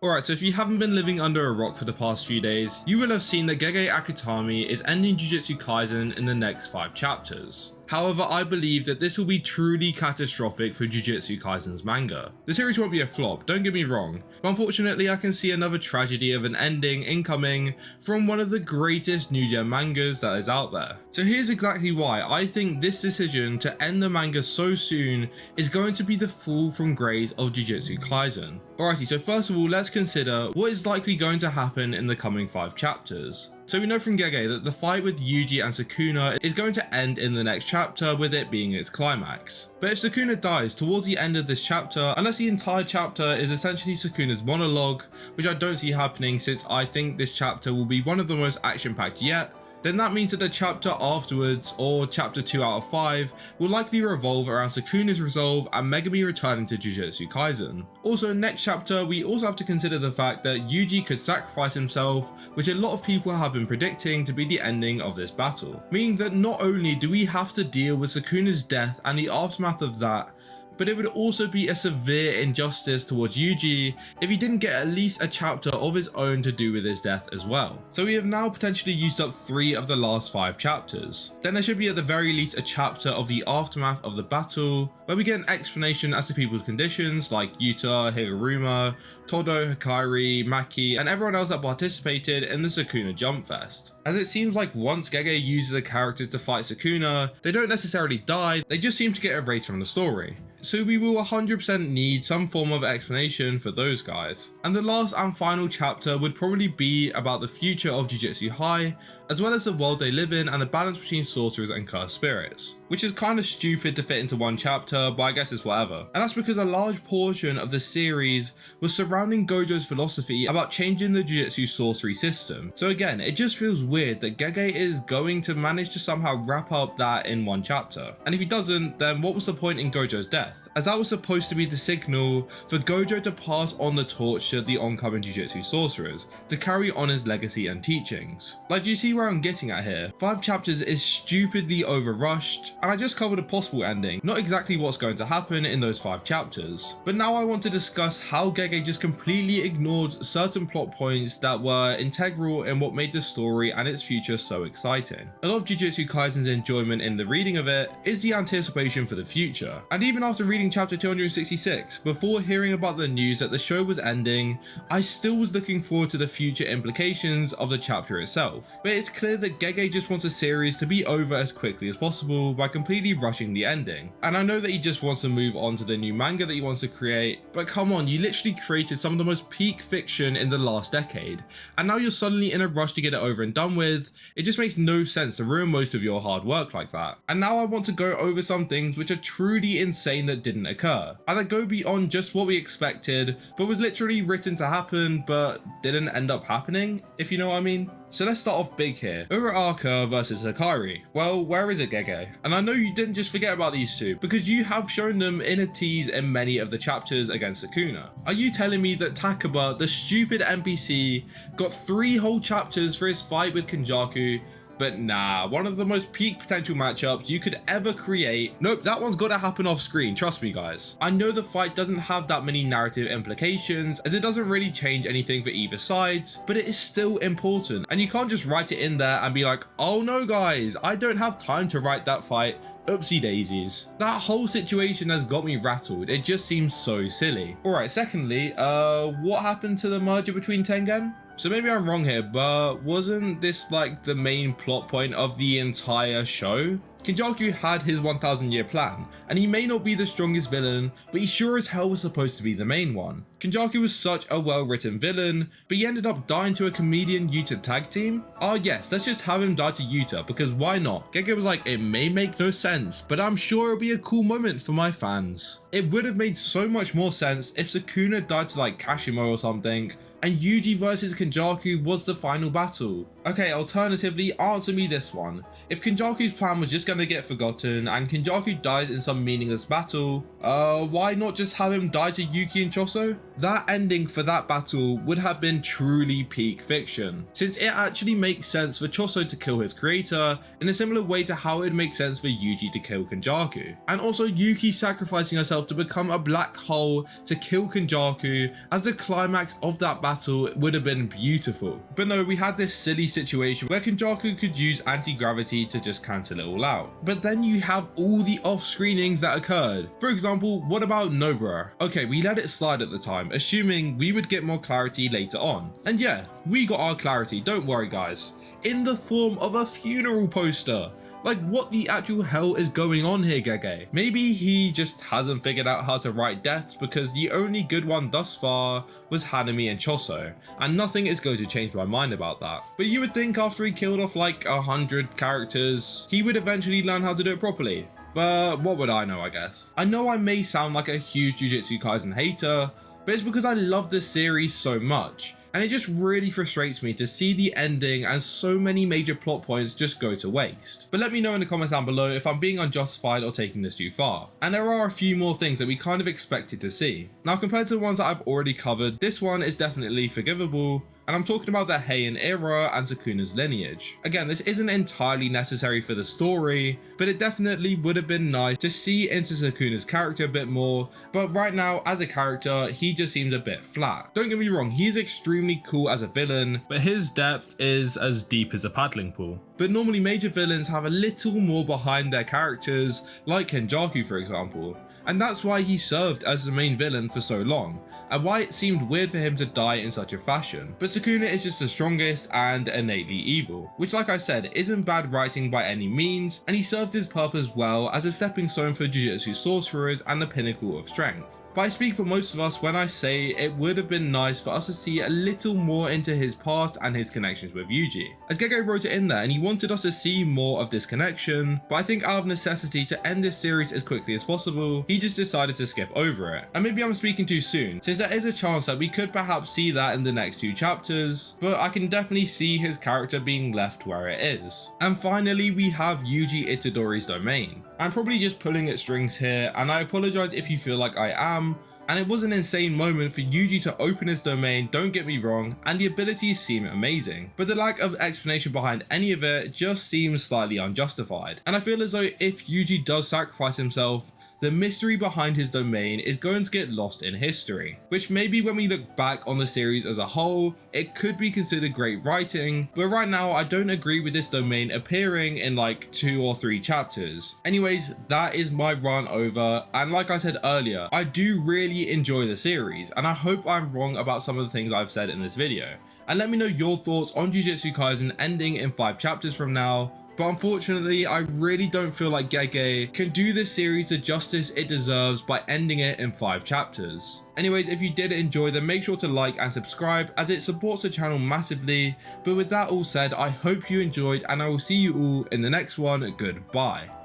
Alright, so if you haven't been living under a rock for the past few days, you will have seen that Gege Akutami is ending Jujutsu Kaisen in the next 5 chapters. However, I believe that this will be truly catastrophic for Jujutsu Kaisen's manga. The series won't be a flop, don't get me wrong, but unfortunately I can see another tragedy of an ending incoming from one of the greatest new gen mangas that is out there. So here's exactly why I think this decision to end the manga so soon is going to be the fall from grace of Jujutsu Kaisen. Alrighty, so first of all, let's consider what is likely going to happen in the coming 5 chapters. So we know from Gege that the fight with Yuji and Sukuna is going to end in the next chapter, with it being its climax. But if Sukuna dies towards the end of this chapter, unless the entire chapter is essentially Sukuna's monologue, which I don't see happening since I think this chapter will be one of the most action-packed yet, then that means that the chapter afterwards, or chapter 2 out of 5, will likely revolve around Sukuna's resolve and Megumi returning to Jujutsu Kaisen. Also, next chapter, we also have to consider the fact that Yuji could sacrifice himself, which a lot of people have been predicting to be the ending of this battle. Meaning that not only do we have to deal with Sukuna's death and the aftermath of that, but it would also be a severe injustice towards Yuji if he didn't get at least a chapter of his own to do with his death as well. So we have now potentially used up 3 of the last 5 chapters. Then there should be at the very least a chapter of the aftermath of the battle, where we get an explanation as to people's conditions like Yuta, Higuruma, Todo, Hikari, Maki, and everyone else that participated in the Sukuna Jump Fest. As it seems like once Gege uses a character to fight Sukuna, they don't necessarily die, they just seem to get erased from the story. So we will 100% need some form of explanation for those guys. And the last and final chapter would probably be about the future of Jujutsu High, as well as the world they live in and the balance between sorcerers and cursed spirits. Which is kind of stupid to fit into one chapter, but I guess it's whatever. And that's because a large portion of the series was surrounding Gojo's philosophy about changing the Jujutsu sorcery system. So again, it just feels weird that Gege is going to manage to somehow wrap up that in one chapter. And if he doesn't, then what was the point in Gojo's death? As that was supposed to be the signal for Gojo to pass on the torch to the oncoming Jujutsu sorcerers, to carry on his legacy and teachings. Like, do you see where I'm getting at here? 5 chapters is stupidly overrushed, and I just covered a possible ending, not exactly what's going to happen in those 5 chapters. But now I want to discuss how Gege just completely ignored certain plot points that were integral in what made the story and its future so exciting. A lot of Jujutsu Kaisen's enjoyment in the reading of it is the anticipation for the future. And even after reading chapter 266, before hearing about the news that the show was ending, I still was looking forward to the future implications of the chapter itself. But it's clear that Gege just wants a series to be over as quickly as possible by completely rushing the ending. And I know that he just wants to move on to the new manga that he wants to create, but come on, you literally created some of the most peak fiction in the last decade, and now you're suddenly in a rush to get it over and done with. It just makes no sense to ruin most of your hard work like that. And now I want to go over some things which are truly insane that didn't occur, and that go beyond just what we expected, but was literally written to happen but didn't end up happening, if you know what I mean. So let's start off big here. Uraraka versus Hikari. Well, where is it, Gege? And I know you didn't just forget about these two, because you have shown them in a tease in many of the chapters against Sukuna. Are you telling me that Takaba, the stupid NPC, got 3 whole chapters for his fight with Kenjaku? But nah, one of the most peak potential matchups you could ever create. Nope, that one's gotta happen off screen, trust me guys. I know the fight doesn't have that many narrative implications, as it doesn't really change anything for either sides, but it is still important, and you can't just write it in there and be like, oh no guys, I don't have time to write that fight, oopsie daisies. That whole situation has got me rattled, it just seems so silly. Alright, secondly, what happened to the merger between Tengen? So maybe I'm wrong here, but wasn't this like the main plot point of the entire show? Kenjaku had his 1000 year plan, and he may not be the strongest villain, but he sure as hell was supposed to be the main one. Kenjaku was such a well written villain, but he ended up dying to a comedian Yuta tag team? Ah yes, let's just have him die to Yuta, because why not? Gege was like, it may make no sense, but I'm sure it'll be a cool moment for my fans. It would have made so much more sense if Sukuna died to like Kashimo or something, and Yuji versus Kenjaku was the final battle. Okay, alternatively, answer me this one. If Kenjaku's plan was just gonna get forgotten and Kenjaku dies in some meaningless battle, why not just have him die to Yuki and Choso? that ending for that battle would have been truly peak fiction, since it actually makes sense for Choso to kill his creator in a similar way to how it makes sense for Yuji to kill Kenjaku, and also Yuki sacrificing herself to become a black hole to kill Kenjaku as the climax of that battle would have been beautiful. But no, we had this silly situation where Kenjaku could use anti-gravity to just cancel it all out. But then you have all the off-screenings that occurred. For example, what about Nobara? Okay, we let it slide at the time, assuming we would get more clarity later on. And yeah, we got our clarity, don't worry guys, in the form of a funeral poster. Like, what the actual hell is going on here, Gege? Maybe he just hasn't figured out how to write deaths because the only good one thus far was Hanami and Choso, and nothing is going to change my mind about that. But you would think after he killed off like 100 characters, he would eventually learn how to do it properly. But what would I know, I guess? I know I may sound like a huge Jujutsu Kaisen hater, but it's because I love this series so much. And it just really frustrates me to see the ending and so many major plot points just go to waste. But let me know in the comments down below if I'm being unjustified or taking this too far. And there are a few more things that we kind of expected to see. Now, compared to the ones that I've already covered, this one is definitely forgivable. And I'm talking about the Heian era and Sukuna's lineage. Again, this isn't entirely necessary for the story, but it definitely would have been nice to see into Sukuna's character a bit more, but right now, as a character, he just seems a bit flat. Don't get me wrong, he's extremely cool as a villain, but his depth is as deep as a paddling pool. But normally major villains have a little more behind their characters, like Kenjaku for example. And that's why he served as the main villain for so long, and why it seemed weird for him to die in such a fashion. But Sukuna is just the strongest and innately evil, which like I said, isn't bad writing by any means, and he served his purpose well as a stepping stone for Jujutsu sorcerers and the pinnacle of strength. But I speak for most of us when I say it would have been nice for us to see a little more into his past and his connections with Yuji. As Gege wrote it in there, and he wanted us to see more of this connection, but I think out of necessity to end this series as quickly as possible, he just decided to skip over it. And maybe I'm speaking too soon, since there is a chance that we could perhaps see that in the next 2 chapters, but I can definitely see his character being left where it is. And finally, we have Yuji Itadori's domain. I'm probably just pulling at strings here, and I apologize if you feel like I am, and it was an insane moment for Yuji to open his domain, don't get me wrong, and the abilities seem amazing, but the lack of explanation behind any of it just seems slightly unjustified. And I feel as though if Yuji does sacrifice himself, the mystery behind his domain is going to get lost in history, which maybe when we look back on the series as a whole, it could be considered great writing, but right now I don't agree with this domain appearing in like 2 or 3 chapters. Anyways, that is my run over, and like I said earlier, I do really enjoy the series, and I hope I'm wrong about some of the things I've said in this video. And let me know your thoughts on Jujutsu Kaisen ending in 5 chapters from now. But unfortunately, I really don't feel like Gege can do this series the justice it deserves by ending it in 5 chapters. Anyways, if you did enjoy, then make sure to like and subscribe as it supports the channel massively. But with that all said, I hope you enjoyed and I will see you all in the next one. Goodbye.